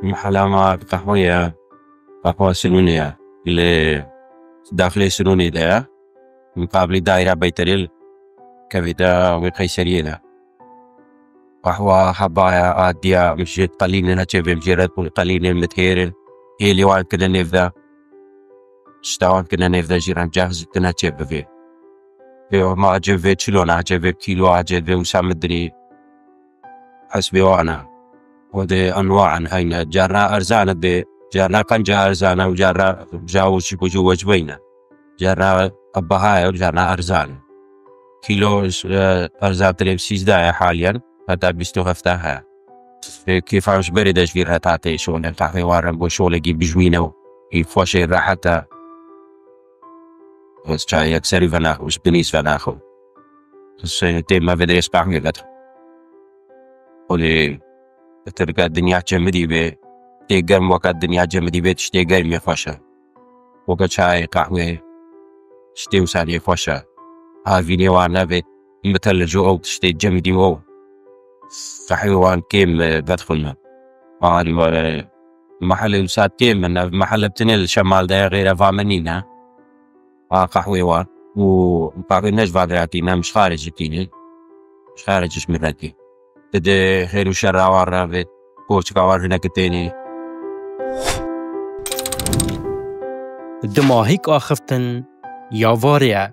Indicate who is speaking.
Speaker 1: محلامات قهوة سنونية اللي داخلي سنوني ده مقابل دائرة بيتريل كبدا وقيسرية قهوة حبايا آدية مشيت قليل نتشبه مجرد قليل متهيرل هي اللي وان كنا نفذا اشتاوان كنا نفذا جيران جاهز كنا نتشبه فيه ما عجبه شلون عجبه كيلو عجبه وسامدري حسبي وانا ودي انواع هاي جارنا ارزانه دي جارنا قنجة ارزانه وجارنا جاوش بجوج بينا جارنا ابهاي وجارنا ارزان كيلو ارزان تلبسيز دايا حاليا هذا بيستوغفتها كيف عمش بريدش غيرها تعطي شغل تعطي وارم وشغل يجيب بجوينه يفوشي راحتها بس جاي اكسري فناخو وش بنيس فناخو بس تيم ما بدري يسبح ميلت ولي ترقى الدنيا جمدي بي تيقر موقع الدنيا جمدي بي تشتي قرم يفوشا وقت شاي قهوة تشتي وسالي يفوشا هافيني وانا بي مثل جو تشتي جمدي وو حيوان كيم بدخلنا محل الوساد كيم من محل بتنل شمال ده غير فامنينا قهوة وان وقهوة نجفة دراتينا مش خارج الكيني مش خارج اسمرتي تدي خير وشر عوار بيت كوش كوار هناك التاني
Speaker 2: دماهيك آخفتن يا واريا